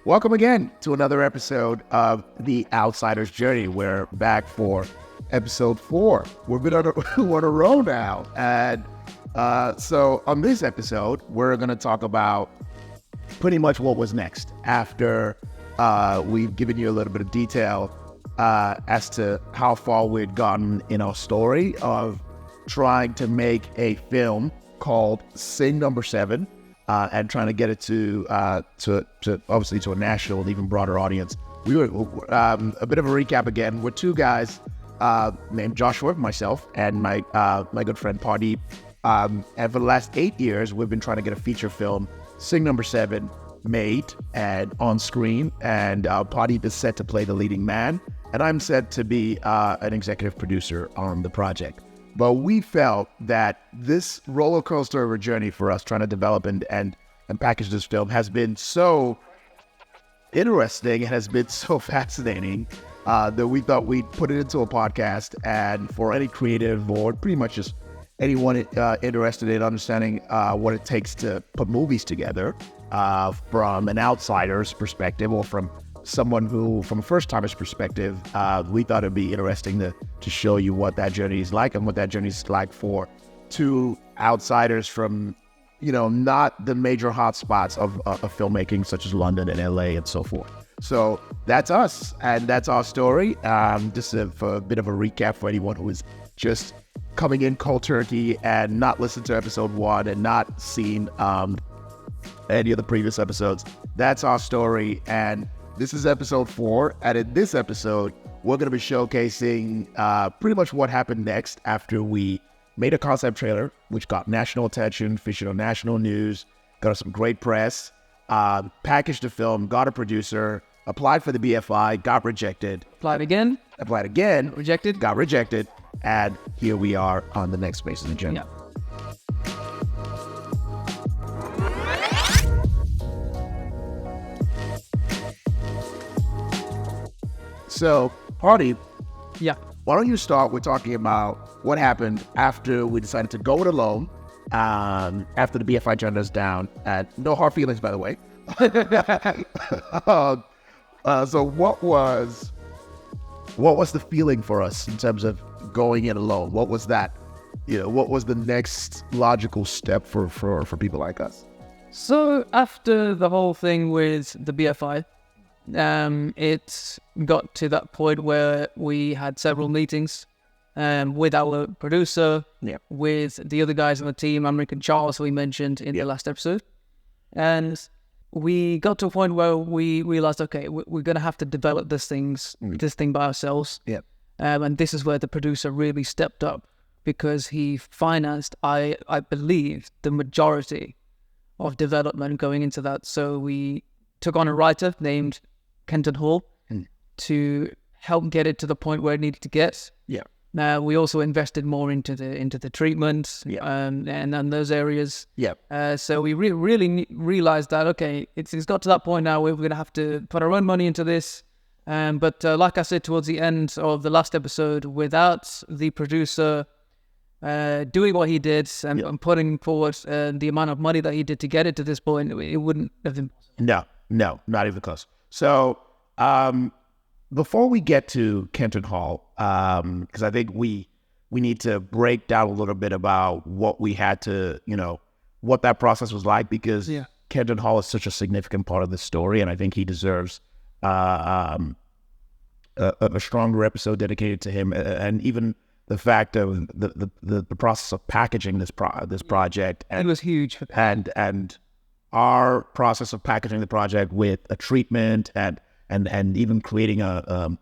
Welcome again to another episode of The Outsider's Journey. We're back for episode 4. We've been on a roll now. And so on this episode, we're going to talk about pretty much what was next after we've given you a little bit of detail as to how far we'd gotten in our story of trying to make a film called Singh Number 7. And trying to get it to obviously to a national and even broader audience. We were a bit of a recap again. We're two guys named Joshua, myself, and my good friend Pardeep. And for the last 8 years, we've been trying to get a feature film, Singh Number 7, made and on screen. And Pardeep is set to play the leading man, and I'm set to be an executive producer on the project. But we felt that this roller coaster of a journey for us trying to develop and package this film has been so interesting and has been so fascinating that we thought we'd put it into a podcast. And for any creative or pretty much just anyone interested in understanding what it takes to put movies together from an outsider's perspective or from someone who, from a first-timer's perspective, we thought it'd be interesting to show you what that journey is like and what that journey is like for two outsiders from, not the major hotspots of filmmaking, such as London and LA and so forth. So that's us, and that's our story. Just for a bit of a recap for anyone who is just coming in cold turkey and not listened to episode 1 and not seen any of the previous episodes. That's our story, and this is episode 4, and in this episode, we're going to be showcasing pretty much what happened next after we made a concept trailer, which got national attention, featured on national news, got us some great press, packaged the film, got a producer, applied for the BFI, got rejected. Applied again, rejected, got rejected, and here we are on the next phase of the journey. Yeah. So, Pardeep, Yeah. why don't you start with talking about what happened after we decided to go it alone, after the BFI turned us down, and no hard feelings, by the way. So what was the feeling for us in terms of going it alone? What was that? What was the next logical step for people like us? So after the whole thing with the BFI, it got to that point where we had several meetings with our producer, with the other guys on the team, Amrik and Charles, who we mentioned in the last episode. And we got to a point where we realized, okay, we're going to have to develop this thing by ourselves. Yeah. And this is where the producer really stepped up, because he financed, I believe, the majority of development going into that. So we took on a writer named Kenton Hall to help get it to the point where it needed to get. Yeah. Now we also invested more into the treatment and those areas. Yeah. So we really realized that, okay, it's got to that point now where we're going to have to put our own money into this. But like I said towards the end of the last episode, without the producer doing what he did and putting forward the amount of money that he did to get it to this point, it wouldn't have been possible. No, not even close. So before we get to Kenton Hall, because I think we need to break down a little bit about what we had to, what that process was like, because Kenton Hall is such a significant part of the story, and I think he deserves a stronger episode dedicated to him, and even the fact of the process of packaging this project. And it was huge. And our process of packaging the project with a treatment and even creating a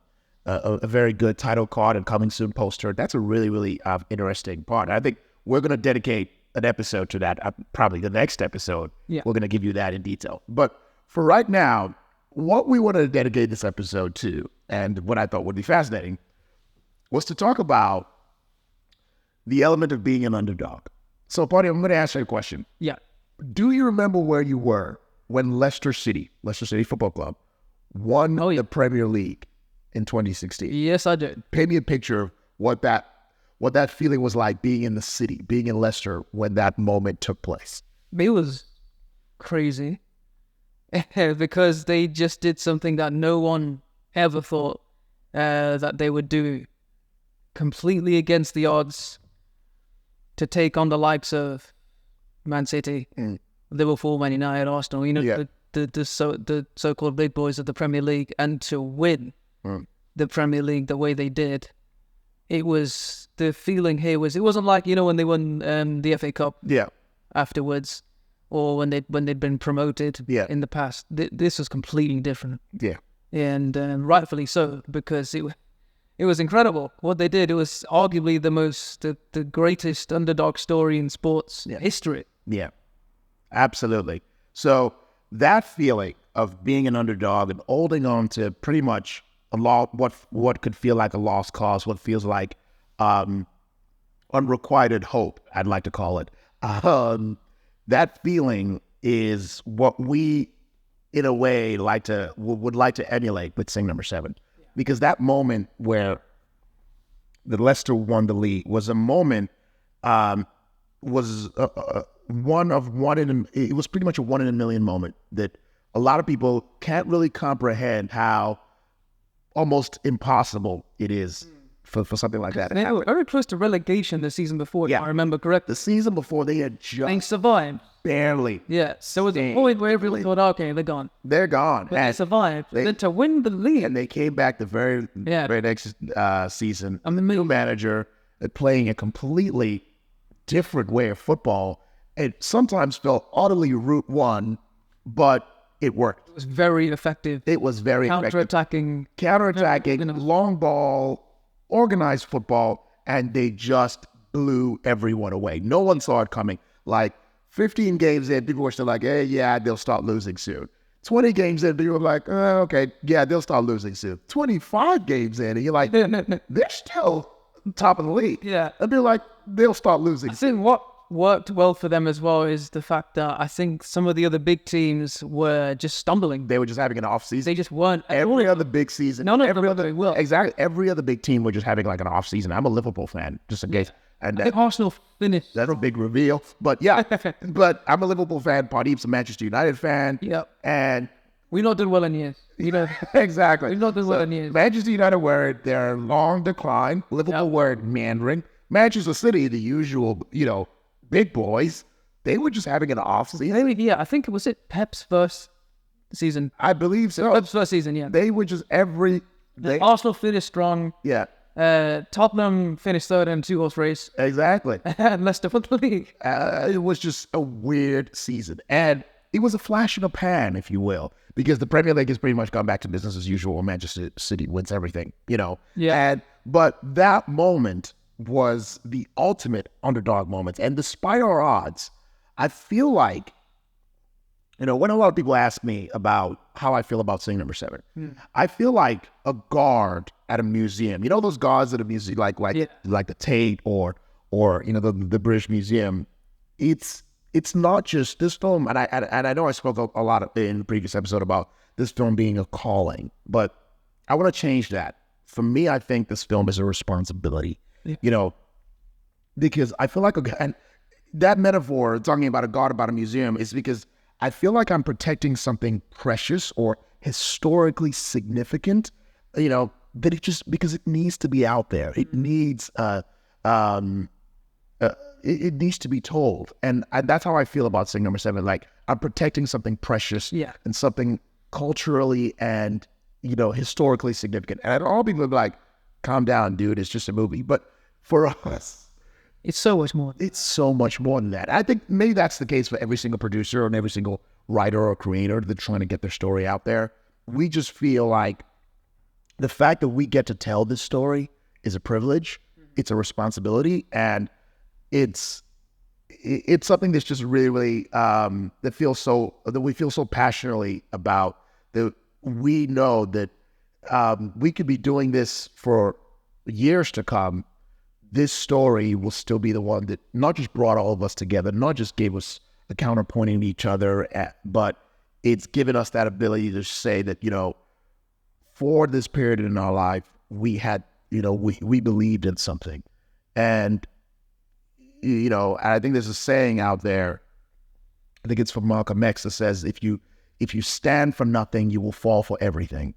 very good title card and coming soon poster. That's a really, really interesting part. I think we're going to dedicate an episode to that. Probably the next episode, we're going to give you that in detail. But for right now, what we wanted to dedicate this episode to, and what I thought would be fascinating, was to talk about the element of being an underdog. So, Party, I'm going to ask you a question. Yeah. Do you remember where you were when Leicester City Football Club, won the Premier League in 2016? Yes, I did. Paint me a picture of what that feeling was like, being in the city, being in Leicester when that moment took place. It was crazy. because they just did something that no one ever thought that they would do, completely against the odds, to take on the likes of Man City, Liverpool, Man United, Arsenal, the so-called big boys of the Premier League, and to win the Premier League the way they did. It was, the feeling here was, it wasn't like, when they won the FA Cup afterwards, or when they'd been promoted in the past. This was completely different. Yeah. And rightfully so, because it was incredible what they did. It was arguably the greatest underdog story in sports history. Yeah, absolutely. So that feeling of being an underdog and holding on to pretty much what could feel like a lost cause, what feels like unrequited hope, I'd like to call it. That feeling is what we, in a way, would like to emulate with Sing number 7. Because that moment where the Leicester won the league was a moment, it was pretty much a 1 in a million moment that a lot of people can't really comprehend how almost impossible it is for something like that. They were very close to relegation the season before, if I remember correctly. The season before, they had just... They survived. Barely. Yeah, so it was a point where everyone thought, okay, they're gone. They're gone. But they survived. Then to win the league. And they came back the very next season. I'm the new manager, playing a completely different way of football. It sometimes felt utterly route one, but it worked. It was very effective. It was very Counterattacking, long ball, organized football, and they just blew everyone away. No one saw it coming. Like 15 games in, people were still like, hey, yeah, they'll start losing soon. 20 games in, people were like, okay, yeah, they'll start losing soon. 25 games in, and you're like, they're still top of the league. Yeah. And they're like, they'll start losing. I think what worked well for them as well is the fact that I think some of the other big teams were just stumbling. They were just having an off season. They just weren't. Every other big season. None of them were doing well. Exactly. Every other big team were just having like an off season. I'm a Liverpool fan, just in case. And I think Arsenal finished. That's a big reveal. But yeah, but I'm a Liverpool fan. Pardeep's a Manchester United fan. Yep. And we've not done well in years. Exactly. We've not done well in years. Manchester United were in their long decline. Liverpool were meandering. Manchester City, the usual, big boys, they were just having an off season. Yeah, I think was it Pep's first season. I believe so. Pep's first season, yeah. They were just Arsenal finished strong. Yeah. Tottenham finished third in a 2-horse race. Exactly. And Leicester won the league. It was just a weird season. And it was a flash in a pan, if you will, because the Premier League has pretty much gone back to business as usual. Manchester City wins everything, Yeah. But that moment was the ultimate underdog moment. And despite our odds, I feel like, when a lot of people ask me about how I feel about Sing number 7, I feel like a guard at a museum. You know those guards at a museum, like the Tate or the British Museum. It's not just this film, and I know I spoke a lot in the previous episode about this film being a calling, but I want to change that. For me, I think this film is a responsibility. Because I feel like, and that metaphor, talking about a guard about a museum, is because I feel like I'm protecting something precious or historically significant, that because it needs to be out there. It needs, it needs to be told. And that's how I feel about Sing number 7. Like, I'm protecting something precious and something culturally and, historically significant. And I'd all be like, calm down, dude, it's just a movie. But for us, it's so much more. It's so much more than that. I think maybe that's the case for every single producer and every single writer or creator that's trying to get their story out there. We just feel like the fact that we get to tell this story is a privilege. It's a responsibility, and it's something that's just really, really that we feel so passionately about. That we know that we could be doing this for years to come. This story will still be the one that not just brought all of us together, not just gave us a counterpointing to each other, but it's given us that ability to say that, for this period in our life, we had, we believed in something. And, I think there's a saying out there, I think it's from Malcolm X, that says, if you if you stand for nothing, you will fall for everything.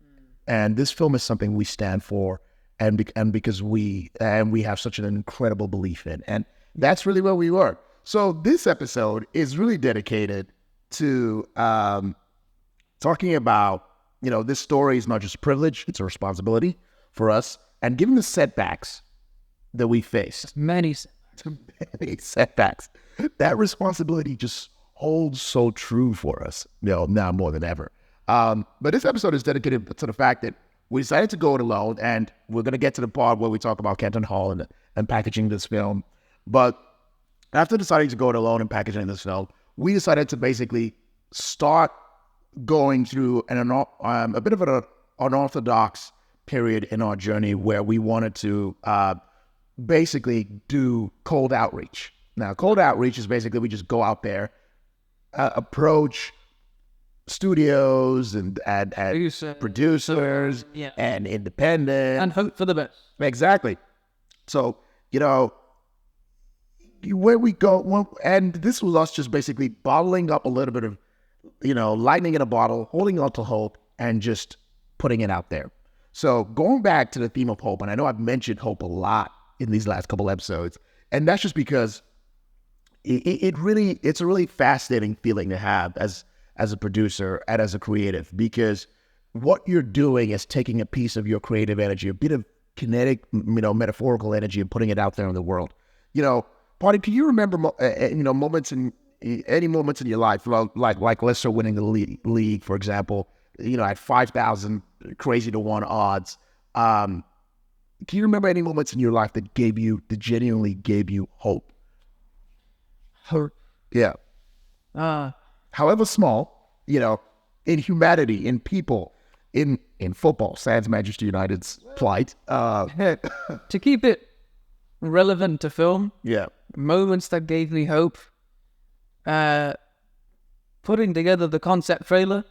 And this film is something we stand for, and because we have such an incredible belief in, and that's really where we were. So this episode is really dedicated to talking about, this story is not just privilege; it's a responsibility for us, and given the setbacks that we faced, Many. setbacks, that responsibility just holds so true for us, now more than ever. But this episode is dedicated to the fact that we decided to go it alone, and we're going to get to the part where we talk about Kenton Hall and packaging this film. But after deciding to go it alone and packaging this film, we decided to basically start going through a bit of an unorthodox period in our journey where we wanted to basically do cold outreach. Now, cold outreach is basically we just go out there, approach studios and producers Yeah. and independent. And hope for the best. Exactly. So, where we go, and this was us just basically bottling up a little bit of, lightning in a bottle, holding on to hope, and just putting it out there. So going back to the theme of hope, and I know I've mentioned hope a lot in these last couple episodes, and that's just because it's a really fascinating feeling to have as a producer and as a creative, because what you're doing is taking a piece of your creative energy, a bit of kinetic, metaphorical energy, and putting it out there in the world. Party, can you remember, moments in your life, like Leicester winning the league, for example, at 5,000 crazy to 1 odds? Can you remember any moments in your life that genuinely gave you hope? Hope. Yeah. However small, in humanity, in people, in football, sans Manchester United's plight. To keep it relevant to film, Yeah. moments that gave me hope, putting together the concept trailer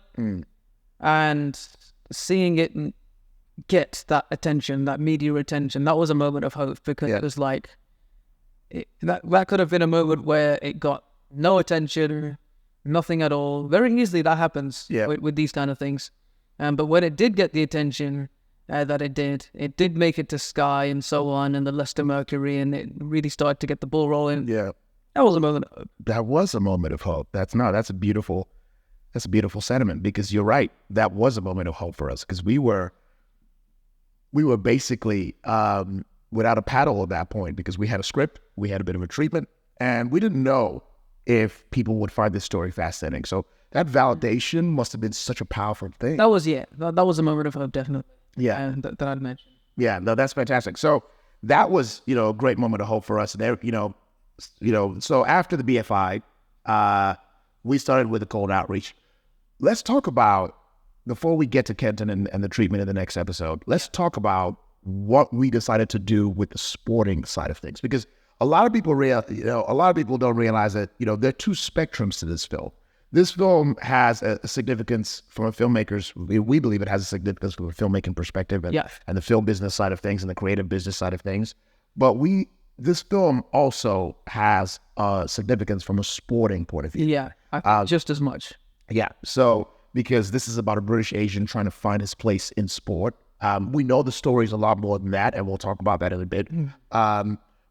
and seeing it get that attention, that media attention, that was a moment of hope, because it was like, that could have been a moment where it got no attention, nothing at all. Very easily that happens with these kind of things. But when it did get the attention that it did make it to Sky and so on, and the Leicester Mercury, and it really started to get the ball rolling. Yeah. That was a moment of hope. That was a moment of hope. That's a beautiful sentiment, because you're right. That was a moment of hope for us, because we were basically without a paddle at that point, because we had a script, we had a bit of a treatment, and we didn't know if people would find this story fascinating. So that validation must have been such a powerful thing. That was a moment of hope, definitely. Yeah. That I'd mentioned. Yeah, no, that's fantastic. So that was, a great moment of hope for us. There, so after the BFI, we started with the cold outreach. Let's talk about, before we get to Kenton and the treatment in the next episode, let's talk about what we decided to do with the sporting side of things, because a lot of people don't realize that, there are two spectrums to this film. This film has a significance from a filmmaker's, we believe it has a significance from a filmmaking perspective and the film business side of things and the creative business side of things. But this film also has significance from a sporting point of view. Yeah, I think just as much. Yeah, so because this is about a British Asian trying to find his place in sport. We know the story is a lot more than that, and we'll talk about that in a bit.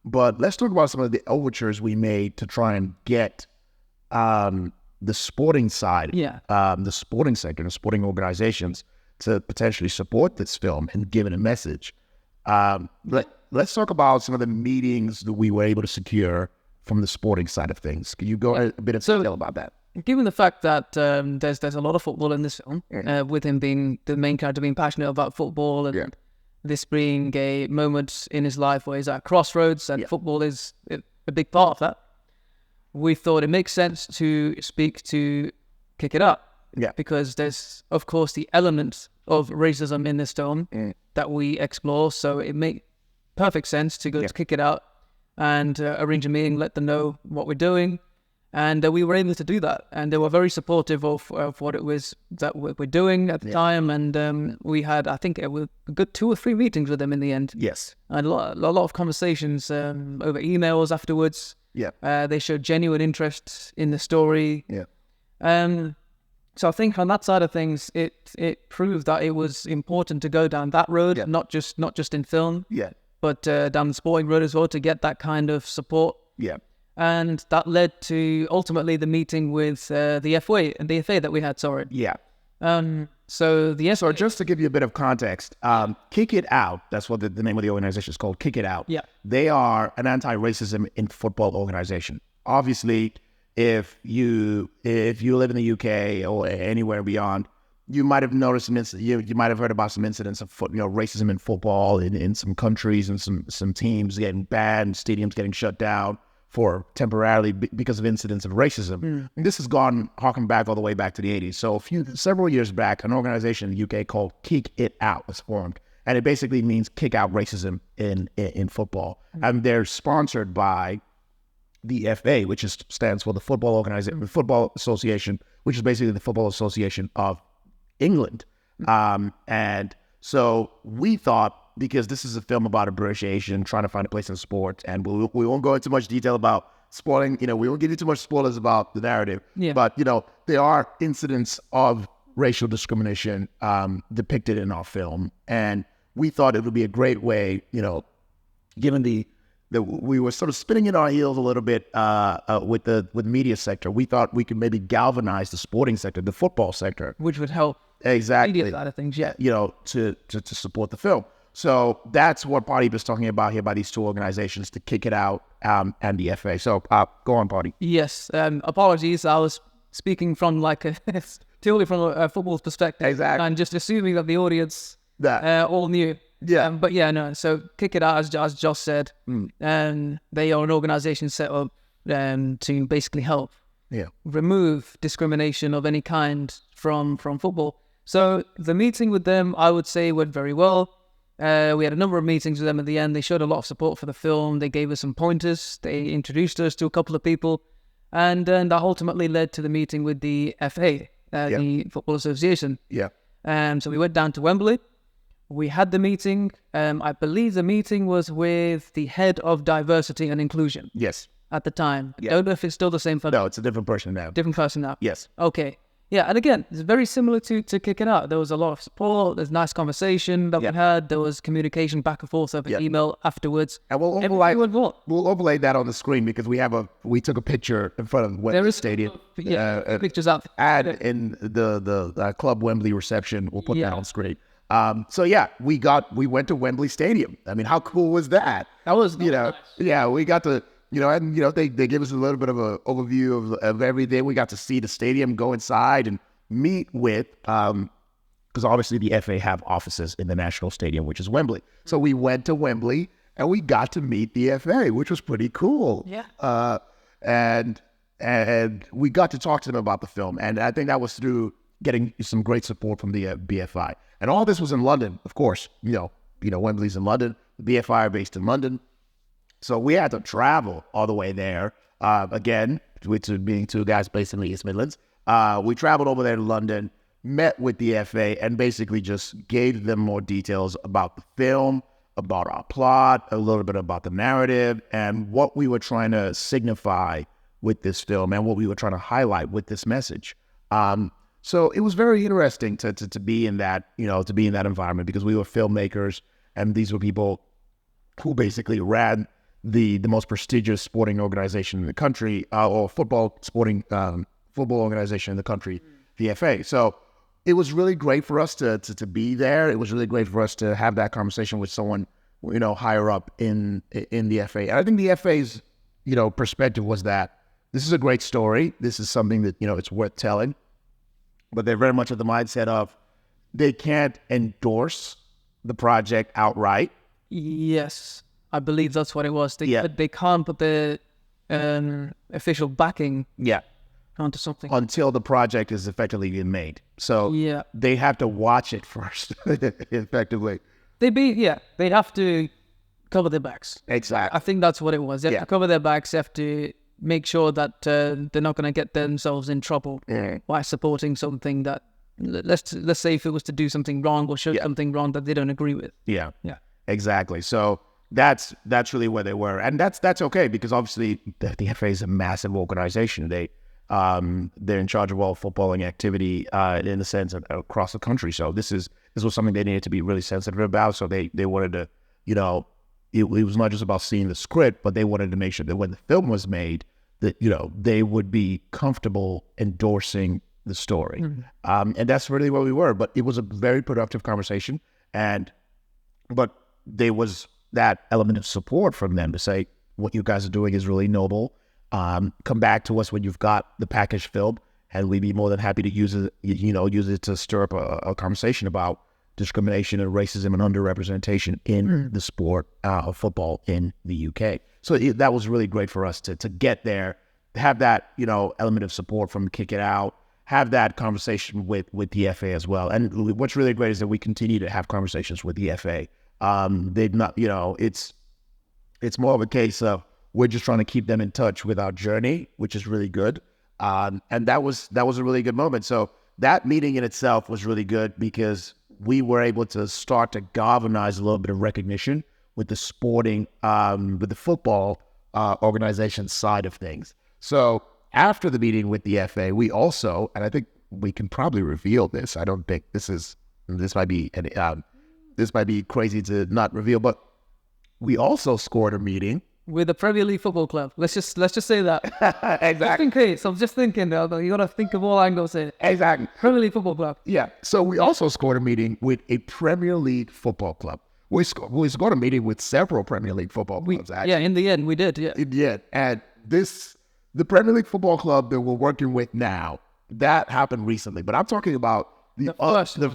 But let's talk about some of the overtures we made to try and get the sporting side, the sporting sector, the sporting organizations to potentially support this film and give it a message. Let's talk about some of the meetings that we were able to secure from the sporting side of things. Can you go a bit of detail about that? Given the fact that there's a lot of football in this film, with him being the main character, being passionate about football, and this being a moment in his life where he's at crossroads, and football is a big part of that, we thought it makes sense to speak to Kick It Up. Yeah. Because there's, of course, the element of racism in this film that we explore, so it makes perfect sense to go to Kick It Out and arrange a meeting, let them know what we're doing. And we were able to do that, and they were very supportive of what it was that we're doing at the time. And we had, I think, a good 2 or 3 meetings with them in the end. Yes, and a lot of conversations over emails afterwards. Yeah, they showed genuine interest in the story. Yeah. So I think on that side of things, it proved that it was important to go down that road, not just in film, but down the sporting road as well, to get that kind of support. Yeah. And that led to ultimately the meeting with the FA and the FA that we had. Sorry. Yeah. So the So just to give you a bit of context, Kick It Out, that's what the name of the organization is called, Kick It Out. Yeah. They are an anti-racism in football organization. Obviously, if you live in the UK or anywhere beyond, you might have noticed you might have heard about some incidents of racism in football in some countries, and some teams getting banned, stadiums getting shut down for temporarily because of incidents of racism. And this has harking back all the way back to the 80s. So several years back, an organization in the UK called Kick It Out was formed, and it basically means kick out racism in football. And they're sponsored by the FA, which stands for the Football Association, which is basically the Football Association of England. And so we thought, because this is a film about a British Asian trying to find a place in sports, and we won't go into much detail about spoiling, we won't give you too much spoilers about the narrative, but, there are incidents of racial discrimination depicted in our film. And we thought it would be a great way, given that we were sort of spinning in our heels a little bit with the media sector. We thought we could maybe galvanize the sporting sector, the football sector, which would help exactly media side of things, to support the film. So that's what Party was talking about here by these two organizations, to Kick It Out and the FA. So go on, Party. Yes, apologies. I was speaking from purely from a football perspective, exactly, and just assuming that the audience all knew. Yeah, but no. So Kick It Out, as Josh said, they are an organization set up to basically help remove discrimination of any kind from football. So the meeting with them, I would say, went very well. We had a number of meetings with them at the end. They showed a lot of support for the film. They gave us some pointers. They introduced us to a couple of people. And then that ultimately led to the meeting with the FA, the Football Association. Yeah. So we went down to Wembley. We had the meeting. I believe the meeting was with the head of diversity and inclusion. Yes. At the time. I don't know if it's still the same person. No, it's a different person now. Different person now. Yes. Okay. Yeah, and again, it's very similar to Kick It Out. There was a lot of support. There's nice conversation that we had. There was communication back and forth over email afterwards. And we'll overlay that on the screen, because we took a picture in front of Wembley Stadium. Pictures up. And in the Club Wembley reception, we'll put that on screen. We went to Wembley Stadium. I mean, how cool was that? That was nice. Yeah, we got to. They gave us a little bit of an overview of everything. We got to see the stadium, go inside and meet with, because obviously the FA have offices in the National Stadium, which is Wembley. So we went to Wembley and we got to meet the FA, which was pretty cool. Yeah. And we got to talk to them about the film. And I think that was through getting some great support from the BFI. And all this was in London, of course. Wembley's in London. The BFI are based in London. So we had to travel all the way there. Again, which being two guys based in the East Midlands. We traveled over there to London, met with the FA, and basically just gave them more details about the film, about our plot, a little bit about the narrative, and what we were trying to signify with this film and what we were trying to highlight with this message. So it was very interesting to be in that, to be in that environment, because we were filmmakers, and these were people who basically ran the most prestigious sporting organization in the country, or football organization in the country, the FA. So it was really great for us to be there. It was really great for us to have that conversation with someone, higher up in the FA. And I think the FA's, perspective was that this is a great story. This is something that, it's worth telling. But they're very much of the mindset of they can't endorse the project outright. Yes. I believe that's what it was. They can't put the official backing onto something until the project is effectively being made. So they have to watch it first, effectively. They have to cover their backs. Exactly. I think that's what it was. They have to cover their backs. They have to make sure that they're not going to get themselves in trouble by supporting something that, let's say, if it was to do something wrong or show something wrong that they don't agree with. Yeah. Exactly. So that's really where they were, and that's okay, because obviously the FA is a massive organization. They They're in charge of all footballing activity in the sense of across the country. So this was something they needed to be really sensitive about. So they wanted to, it was not just about seeing the script, but they wanted to make sure that when the film was made, that they would be comfortable endorsing the story. And that's really where we were. But it was a very productive conversation, but there was that element of support from them to say, what you guys are doing is really noble. Come back to us when you've got the package film, and we'd be more than happy to use it to stir up a conversation about discrimination and racism and underrepresentation in the sport of football in the UK. So that was really great for us to get there, have that element of support from Kick It Out, have that conversation with the FA as well. And what's really great is that we continue to have conversations with the FA. They've not, it's more of a case of we're just trying to keep them in touch with our journey, which is really good. And that was a really good moment. So that meeting in itself was really good because we were able to start to galvanize a little bit of recognition with the sporting, with the football organization side of things. So after the meeting with the FA, we also, and I think we can probably reveal this. I don't think this might be crazy to not reveal, but we also scored a meeting with the Premier League Football Club. Let's just say that. Exactly. Just in case, I'm just thinking, you got to think of all angles here. Exactly. Premier League Football Club. Yeah. So we also scored a meeting with a Premier League Football Club. We scored a meeting with several Premier League football clubs, actually. Yeah, in the end, we did, yeah. Yeah. And the Premier League Football Club that we're working with now, that happened recently. But I'm talking about the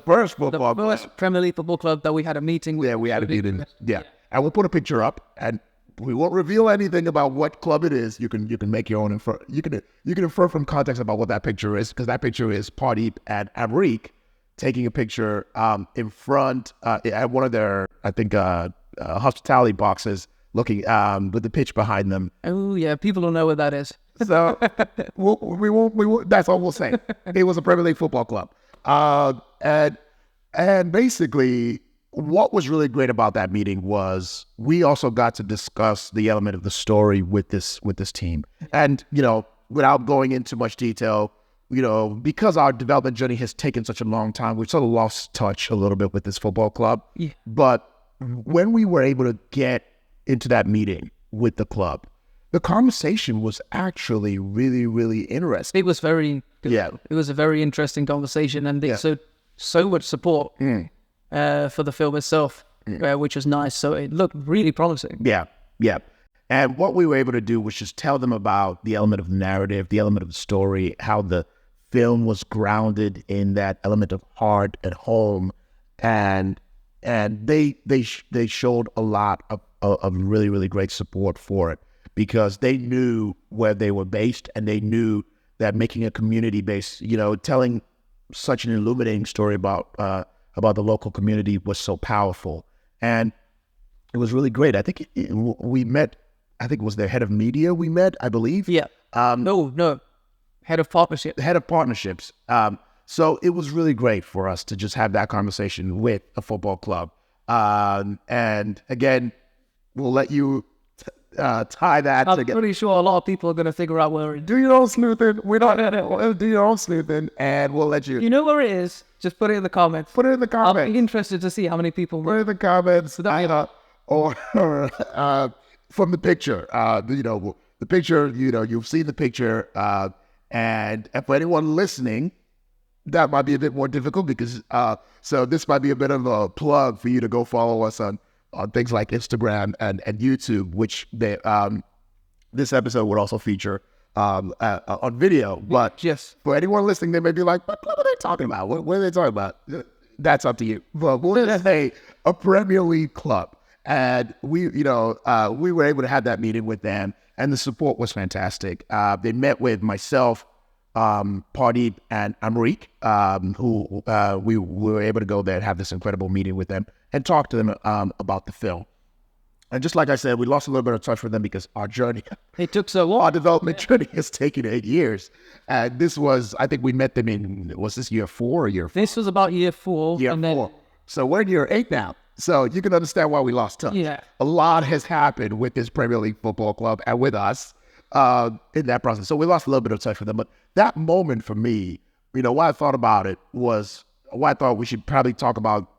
first football club. Premier League Football Club that we had a meeting with. Yeah, we had a meeting. Yeah. And we'll put a picture up, and we won't reveal anything about what club it is. You can make your own infer. You can infer from context about what that picture is, because that picture is Pardeep and Amrik taking a picture in front at one of their, I think, hospitality boxes, looking with the pitch behind them. Oh yeah, people don't know what that is. So we won't. That's all we'll say. It was a Premier League Football Club, and basically, what was really great about that meeting was we also got to discuss the element of the story with this team. And, without going into much detail, because our development journey has taken such a long time, we've sort of lost touch a little bit with this football club. Yeah. But when we were able to get into that meeting with the club, the conversation was actually really, really interesting. It was very, it was a very interesting conversation, and they so much support. For the film itself, which was nice. So it looked really promising. Yeah. And what we were able to do was just tell them about the element of the narrative, the element of the story, how the film was grounded in that element of heart and home, and they showed a lot of really, really great support for it, because they knew where they were based, and they knew that making a community-based, telling such an illuminating story about the local community was so powerful. And it was really great. I think we met, I think it was their head of media we met, I believe. Yeah. No. Head of partnerships. Head of partnerships. So it was really great for us to just have that conversation with a football club. And again, we'll let you tie that I'm together. pretty sure a lot of people are going to figure out where it is. Do your own sleuthing. Do your own sleuthing, and we'll let you. You know where it is. Just put it in the comments. Put it in the comments. I'll be interested to see how many people. Put it in the comments. Or from the picture. The picture. You've seen the picture. And for anyone listening, that might be a bit more difficult because. So this might be a bit of a plug for you to go follow us on things like Instagram and YouTube, which this episode would also feature on video. But yes, for anyone listening, they may be like, what are they talking about? What are they talking about? That's up to you. But we'll just say a Premier League club. And we were able to have that meeting with them, and the support was fantastic. They met with myself, Pardeep and Amrik, who we were able to go there and have this incredible meeting with them and talk to them about the film. And just like I said, we lost a little bit of touch with them because our journey, it took so long. Our development journey has taken 8 years. And this was, I think we met them in, was this year 4 or year 5? This was about year 4. Year 4. So we're in year 8 now. So you can understand why we lost touch. Yeah. A lot has happened with this Premier League Football Club and with us in that process. So we lost a little bit of touch with them. But that moment for me, why I thought about it was, why I thought we should probably talk about,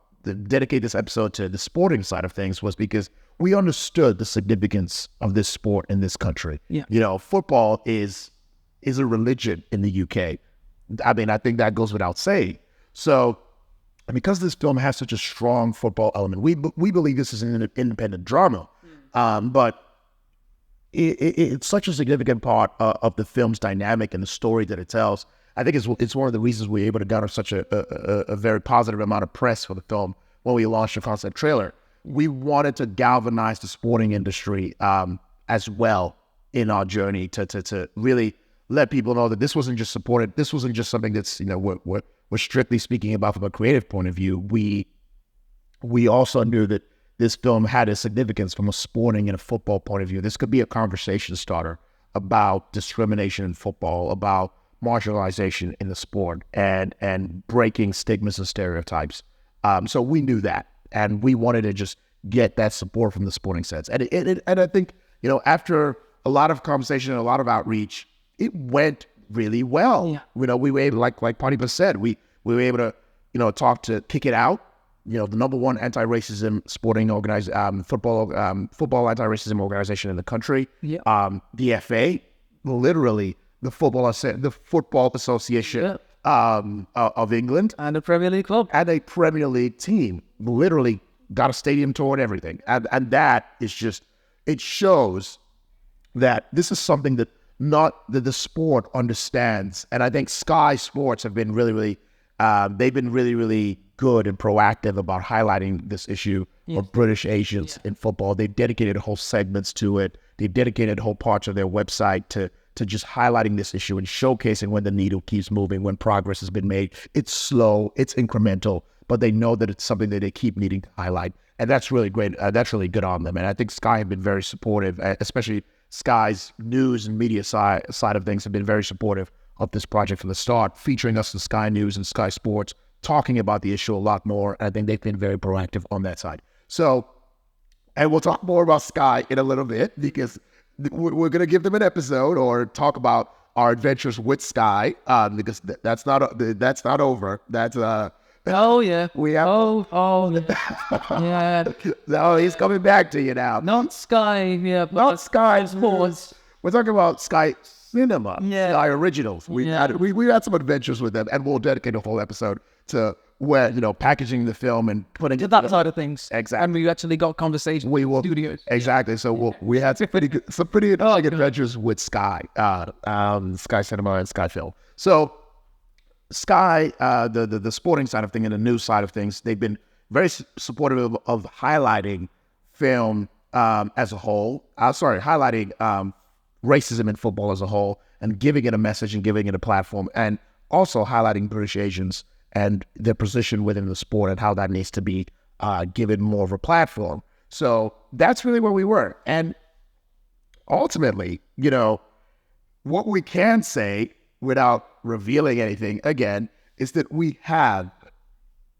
dedicate this episode to the sporting side of things, was because we understood the significance of this sport in this country. Yeah. Football is a religion in the UK. I mean, I think that goes without saying. So, and because this film has such a strong football element, we believe this is an independent drama, but it's such a significant part of the film's dynamic and the story that it tells. I think it's one of the reasons we were able to garner such a very positive amount of press for the film when we launched the concept trailer. We wanted to galvanize the sporting industry as well in our journey to really let people know that this wasn't just supported. This wasn't just something that's, we're strictly speaking about from a creative point of view. We also knew that this film had a significance from a sporting and a football point of view. This could be a conversation starter about discrimination in football, about marginalization in the sport, and breaking stigmas and stereotypes. So we knew that, and we wanted to just get that support from the sporting sense. And I think, after a lot of conversation and a lot of outreach, it went really well. Yeah. We were able, like Panipa said, we were able to, talk to Kick It Out, the number one anti-racism sporting football anti-racism organization in the country. Yeah. The FA, literally the Football Association of England, And a Premier League club. and a Premier League team, literally got a stadium tour and everything. And that is just, it shows that this is something that the sport understands. And I think Sky Sports have been really, they've been really good and proactive about highlighting this issue of British Asians in football. They've dedicated whole segments to it. They've dedicated whole parts of their website to just highlighting this issue and showcasing when the needle keeps moving, when progress has been made. It's slow, it's incremental, but they know that it's something that they keep needing to highlight. And that's really great. That's really good on them. And I think Sky have been very supportive, especially Sky's news and media side of things have been very supportive of this project from the start, featuring us in Sky News and Sky Sports, talking about the issue a lot more. And I think they've been very proactive on that side. So, and we'll talk more about Sky in a little bit, because we're going to give them an episode or talk about our adventures with Sky, because that's not over. That's Oh yeah. we have. Oh yeah. No, he's coming back to you now. Not Sky. Yeah. Not Sky Sports. We're talking about Sky Cinema, Yeah. Sky Originals. We had some adventures with them, and we'll dedicate a whole episode to where packaging the film and putting To that side of things. Exactly. And we actually got conversations We with will studios. exactly. So we had some pretty interesting adventures with Sky, Sky Cinema and Sky Film. So Sky, the sporting side of things and the news side of things, they've been very supportive of highlighting film as a whole. Highlighting racism in football as a whole, and giving it a message and giving it a platform, and also highlighting British Asians and their position within the sport and how that needs to be given more of a platform. So that's really where we were. And ultimately, what we can say without revealing anything, again, is that we have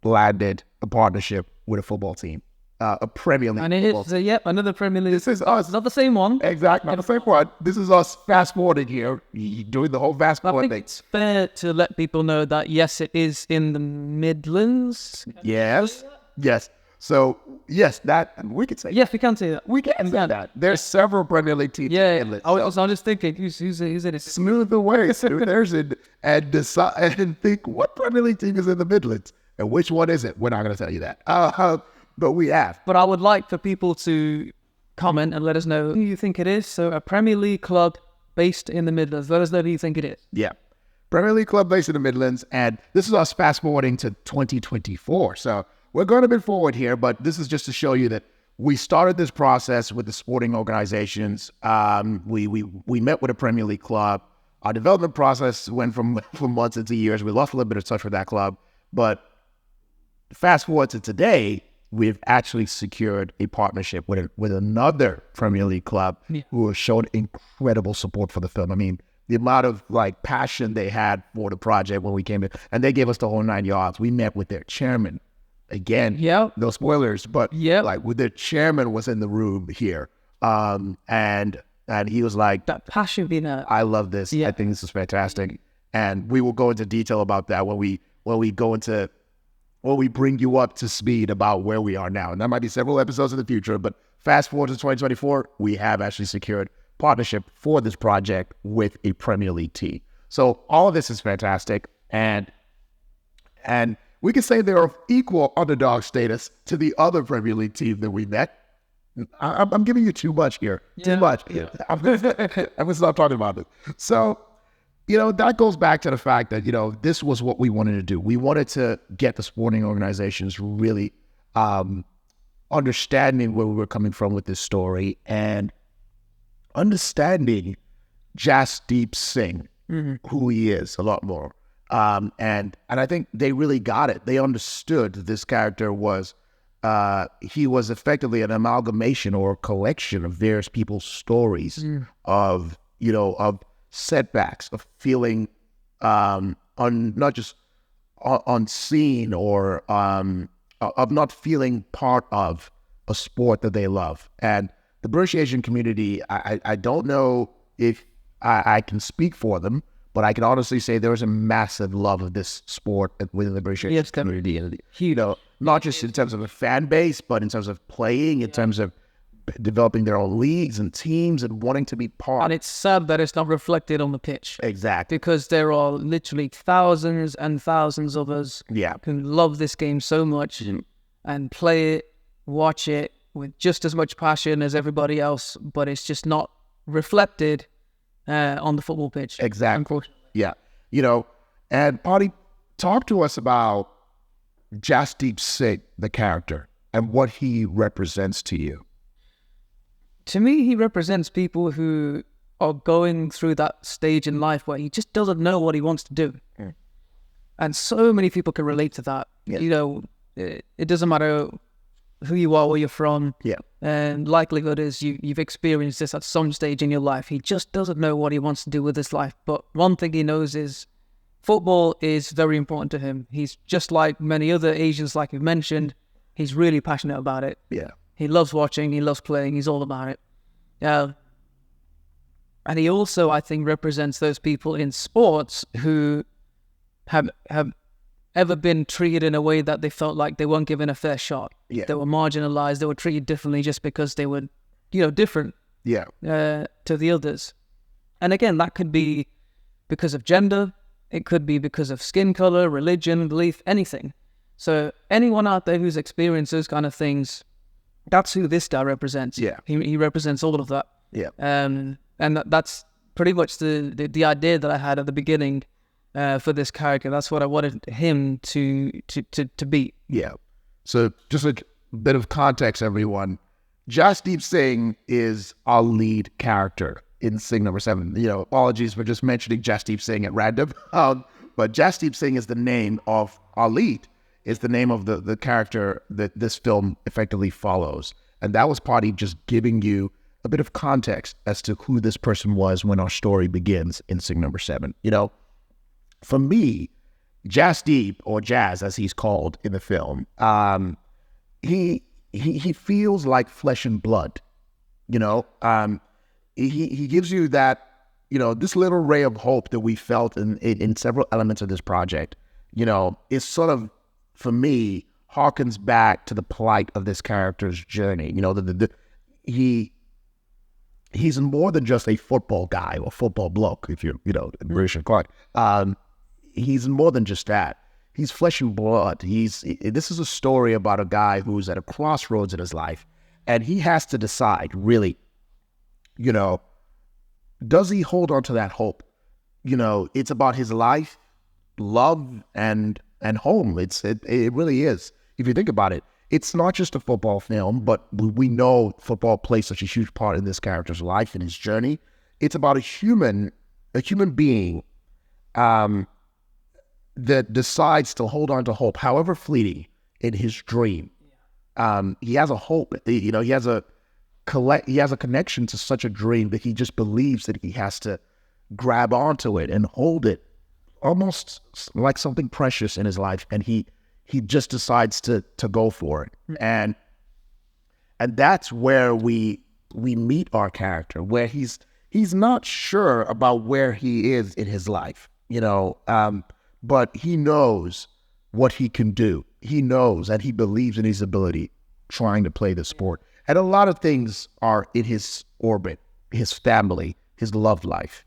landed a partnership with a football team, a Premier League And it football is, another Premier League. This is us. Not the same one. Exactly. Not the same one. This is us fast forwarding here, doing the whole fast I forward think thing. it's fair to let people know that, yes, it is in the Midlands. Yes. So, yes, that we could say. Yes, we can say that. We can say that. There's several Premier League teams. Yeah. in it. I was just thinking, who's in it? Smooth the way. There's it, and decide and think what Premier League team is in the Midlands and which one is it. We're not going to tell you that. But we have. But I would like for people to comment and let us know who you think it is. So a Premier League club based in the Midlands. Let us know who you think it is. Yeah. Premier League club based in the Midlands. And this is us fast forwarding to 2024. So we're going a bit forward here, but this is just to show you that we started this process with the sporting organizations. We met with a Premier League club. Our development process went from months into years. We lost a little bit of touch with that club. But fast forward to today, we've actually secured a partnership with another Premier League club who has shown incredible support for the film. I mean, the amount of passion they had for the project when we came in, and they gave us the whole 9 yards. We met with their chairman. Again, no spoilers, but with their chairman was in the room here. And And he was like, that passion being I love this. Yeah. I think this is fantastic. And we will go into detail about that when we bring you up to speed about where we are now. And that might be several episodes in the future, but fast forward to 2024, we have actually secured partnership for this project with a Premier League team. So all of this is fantastic. And we can say they're of equal underdog status to the other Premier League team that we met. I'm giving you too much here. Too much. Yeah. I'm going to stop talking about it. So, that goes back to the fact that, this was what we wanted to do. We wanted to get the sporting organizations really understanding where we were coming from with this story and understanding Jasdeep Singh, who he is a lot more. And I think they really got it. They understood that this character was, he was effectively an amalgamation or a collection of various people's stories of setbacks, of feeling not just unseen or of not feeling part of a sport that they love. And the British Asian community, I don't know if I can speak for them, but I can honestly say there is a massive love of this sport within the British Asian community. And, not just in terms of a fan base, but in terms of playing, in terms of developing their own leagues and teams and wanting to be part. And it's sad that it's not reflected on the pitch. Exactly. Because there are literally thousands and thousands of us who love this game so much and play it, watch it with just as much passion as everybody else, but it's just not reflected on the football pitch. Exactly. Unfortunately. Yeah. And Patti, talk to us about Jasdeep Singh, the character, and what he represents to you. To me, he represents people who are going through that stage in life where he just doesn't know what he wants to do. And so many people can relate to that. Yeah. It doesn't matter who you are, where you're from. Yeah. And likelihood is you've experienced this at some stage in your life. He just doesn't know what he wants to do with his life. But one thing he knows is football is very important to him. He's just like many other Asians, like you've mentioned. He's really passionate about it. Yeah. He loves watching. He loves playing. He's all about it. And he also, I think, represents those people in sports who have ever been treated in a way that they felt like they weren't given a fair shot. Yeah. They were marginalized. They were treated differently just because they were, different to the others. And again, that could be because of gender. It could be because of skin color, religion, belief, anything. So anyone out there who's experienced those kind of things, that's who this guy represents. Yeah. He represents all of that. Yeah. And that's pretty much the idea that I had at the beginning for this character. That's what I wanted him to be. Yeah. So just a bit of context, everyone. Jasdeep Singh is our lead character in Singh number 7. Apologies for just mentioning Jasdeep Singh at random. But Jasdeep Singh is the name of our lead. Is the name of the character that this film effectively follows. And that was Patti just giving you a bit of context as to who this person was when our story begins in Singh number 7. For me, Jasdeep, or Jazz as he's called in the film, he feels like flesh and blood. He gives you that, this little ray of hope that we felt in several elements of this project, is sort of, for me, harkens back to the plight of this character's journey. He's more than just a football guy or football bloke, if you're, British and Clark. He's more than just that. He's flesh and blood. This is a story about a guy who's at a crossroads in his life, and he has to decide, really, does he hold on to that hope? It's about his life, love, and home. It really is. If you think about it, it's not just a football film, but we know football plays such a huge part in this character's life and his journey. It's about a human being that decides to hold on to hope, however fleeting, in his dream. He has a hope. He has a connection to such a dream that he just believes that he has to grab onto it and hold it, almost like something precious in his life, and he just decides to go for it. And that's where we we meet our character where he's not sure about where he is in his life, but he knows what he can do. He knows and he believes in his ability trying to play the sport. And a lot of things are in his orbit, his family, his love life,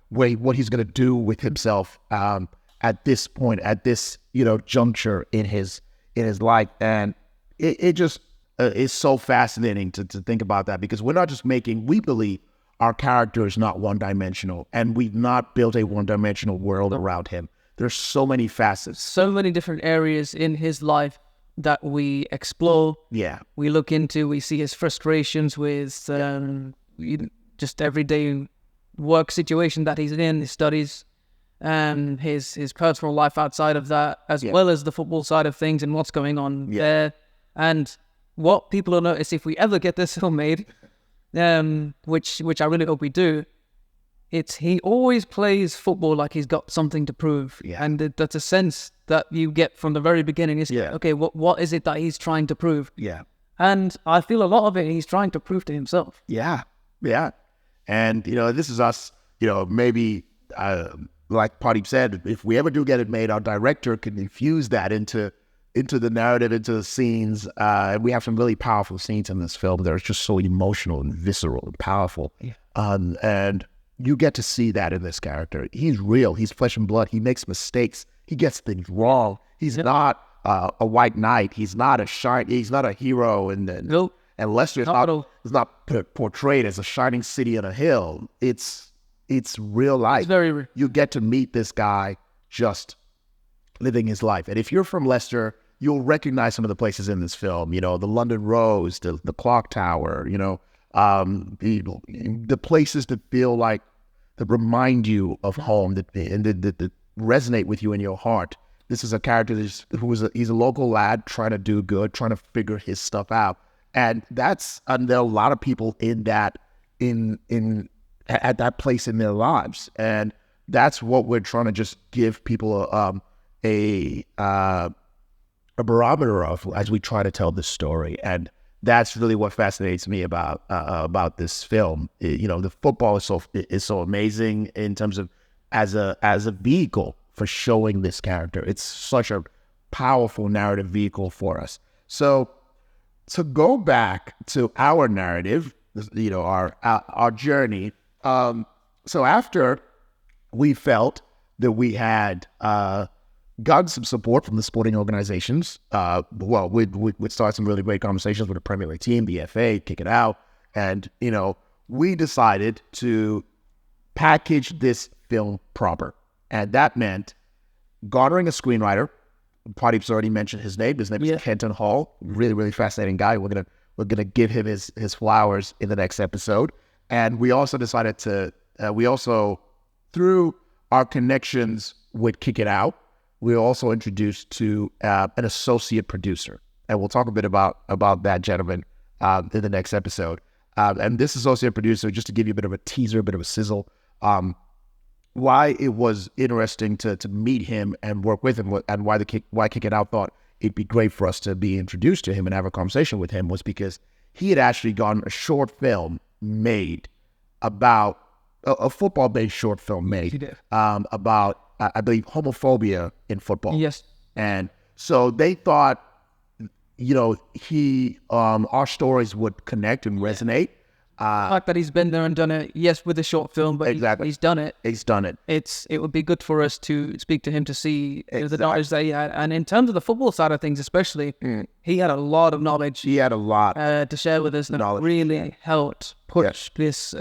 what he's going to do with himself at this point, at this, juncture in his life. And it just is so fascinating to think about that, because we're not just we believe our character is not one-dimensional, and we've not built a one-dimensional world around him. There's so many facets. So many different areas in his life that we explore. Yeah. We look into, we see his frustrations with just everyday work situation that he's in, his studies, and his personal life outside of that, as well as the football side of things and what's going on there. And what people will notice if we ever get this film made, which I really hope we do, he always plays football like he's got something to prove. Yeah. And that's a sense that you get from the very beginning. Is okay, what is it that he's trying to prove? Yeah. And I feel a lot of it he's trying to prove to himself. Yeah. Yeah. And, this is us, maybe, like Pradeep said, if we ever do get it made, our director can infuse that into the narrative, into the scenes. And we have some really powerful scenes in this film that are just so emotional and visceral and powerful. Yeah. And you get to see that in this character. He's real. He's flesh and blood. He makes mistakes. He gets things wrong. He's not a white knight. He's not he's not a hero. And Leicester is not portrayed as a shining city on a hill. It's real life. It's very real. You get to meet this guy just living his life. And if you're from Leicester, you'll recognize some of the places in this film. The London Rose, the Clock Tower. The places that feel like, that remind you of home, that resonate with you in your heart. This is a character he's a local lad trying to do good, trying to figure his stuff out, and there are a lot of people at that place in their lives, and that's what we're trying to just give people a barometer of as we try to tell this story. And that's really what fascinates me about this film. The football is so amazing in terms of as a vehicle for showing this character. It's such a powerful narrative vehicle for us. So to go back to our narrative, our journey. So after we felt that we had gotten some support from the sporting organizations, we'd start some really great conversations with the Premier League team, the FA, kick it out. And, we decided to package this film proper. And that meant garnering a screenwriter. Pradeep's already mentioned his name. His name is Kenton Hall. Really, really fascinating guy. We're gonna give him his flowers in the next episode. And we also decided through our connections with Kick It Out, we were also introduced to an associate producer. And we'll talk a bit about that gentleman in the next episode. And this associate producer, just to give you a bit of a teaser, a bit of a sizzle, why it was interesting to meet him and work with him, and why Kick It Out thought it'd be great for us to be introduced to him and have a conversation with him, was because he had actually gotten a short film made about a football-based short film made about, I believe, homophobia in football. Yes. And so they thought, our stories would connect and resonate. The fact that he's been there and done it, yes, with a short film, but exactly. he's done it. He's done it. It would be good for us to speak to him to see the knowledge that he had. And in terms of the football side of things, especially, he had a lot of knowledge. He had a lot to share with us, that really helped push this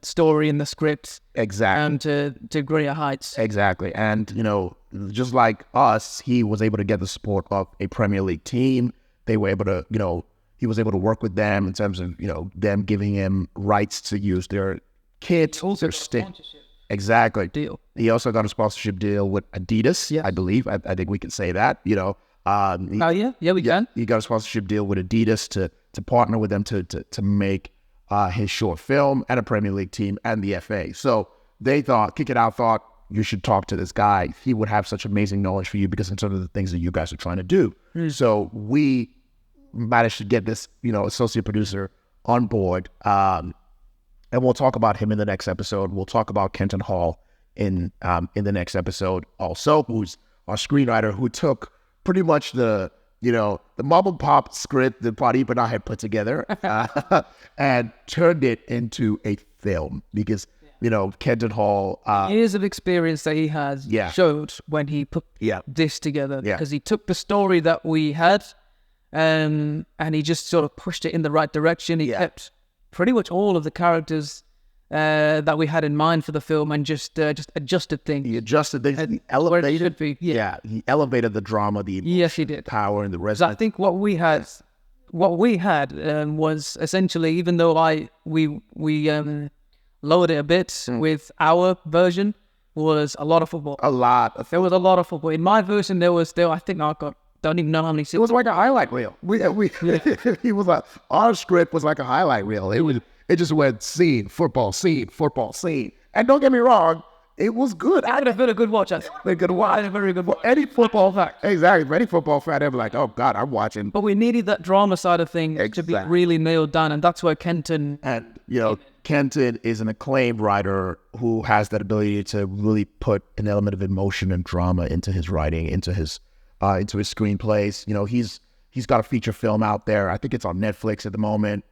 story in the script to greater heights. Exactly. And, just like us, he was able to get the support of a Premier League team. They were able to, he was able to work with them in terms of, them giving him rights to use their kits. Also got a sponsorship deal. He also got a sponsorship deal with Adidas, I believe. I think we can say that, we can. He got a sponsorship deal with Adidas to partner with them to make his short film, and a Premier League team and the FA. So they thought, Kick It Out thought, you should talk to this guy. He would have such amazing knowledge for you, because in terms of the things that you guys are trying to do. So we managed to get this, associate producer on board. And we'll talk about him in the next episode. We'll talk about Kenton Hall in the next episode also, who's our screenwriter, who took pretty much the mom and pop script that Pradeep and I had put together and turned it into a film, because Kenton Hall years of experience that he has showed when he put this together, because he took the story that we had and he just sort of pushed it in the right direction. He kept pretty much all of the characters that we had in mind for the film and just adjusted things. He adjusted things. He elevated. Should be. He elevated the drama, the he did. power, and the resonance. I think what we had was essentially, even though we lowered it a bit with our version, was a lot of football. There was a lot of football. In my version, there was I think don't even know how many. It was like a highlight reel. He was like, our script was like a highlight reel. It just went scene, football, scene, football, scene. And don't get me wrong, it was good. It would have been a good watch. A very good watch. Any football fan. Exactly. For any football fan, they'd be like, oh God, I'm watching. But we needed that drama side of things to be really nailed down. And that's where Kenton... And, Kenton is an acclaimed writer who has that ability to really put an element of emotion and drama into his writing, into his screenplays. He's got a feature film out there. I think it's on Netflix at the moment.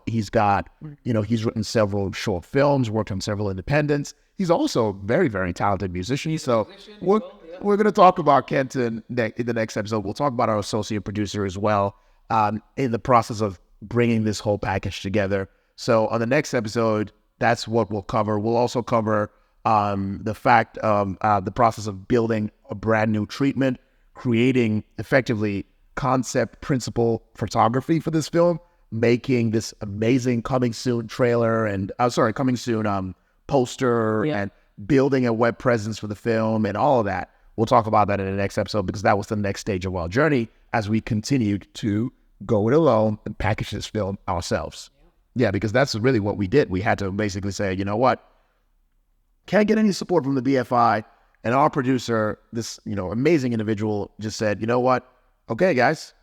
He's written several short films, worked on several independents. He's also a very, very talented musician. So we're going to talk about Kenton in the next episode. We'll talk about our associate producer as well, in the process of bringing this whole package together. So on the next episode, that's what we'll cover. We'll also cover the fact of the process of building a brand new treatment, creating effectively concept principle photography for this film, making this amazing coming soon trailer and coming soon poster and building a web presence for the film and all of that. We'll talk about that in the next episode, because that was the next stage of our journey as we continued to go it alone and package this film ourselves. Yeah, because that's really what we did. We had to basically say, you know what? Can't get any support from the BFI. And our producer, this amazing individual, just said, you know what? Okay, guys,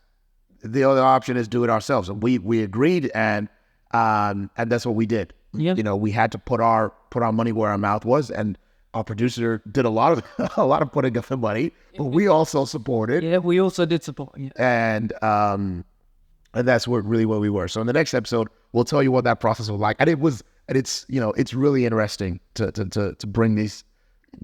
the other option is do it ourselves. And we agreed, and that's what we did. Yep. We had to put our money where our mouth was, and our producer did a lot of putting up the money, but we also supported. Yeah, we also did support. Yeah. And that's where we were. So in the next episode, we'll tell you what that process was like, and it's really interesting to bring these,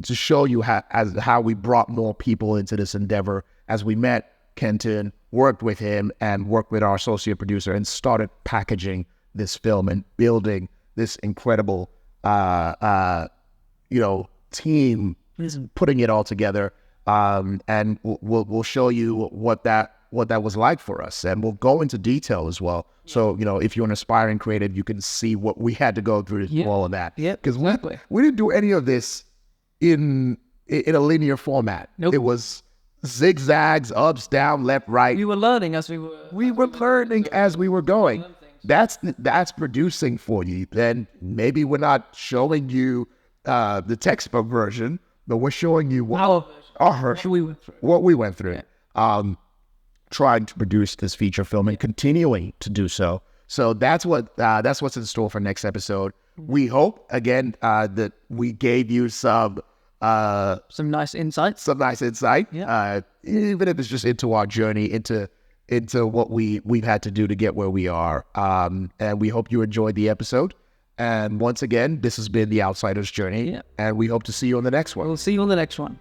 to show you how we brought more people into this endeavor as we met Kenton, worked with him, and worked with our associate producer, and started packaging this film and building this incredible, team, putting it all together. And we'll show you what that was like for us, and we'll go into detail as well. So if you're an aspiring creative, you can see what we had to go through to do all of that. Yeah, because we didn't do any of this in a linear format. Nope. It was zigzags, ups, down, left, right. We were learning as we were. We were learning as we were going. That's producing for you. Then maybe we're not showing you the textbook version, but we're showing you what we went through. Yeah. Trying to produce this feature film and continuing to do so. So that's what's in store for next episode. We hope again that we gave you some nice insights. Yeah. Even if it's just into our journey, into what we've had to do to get where we are. And we hope you enjoyed the episode. And once again, this has been The Outsider's Journey. Yeah. And we hope to see you on the next one. We'll see you on the next one.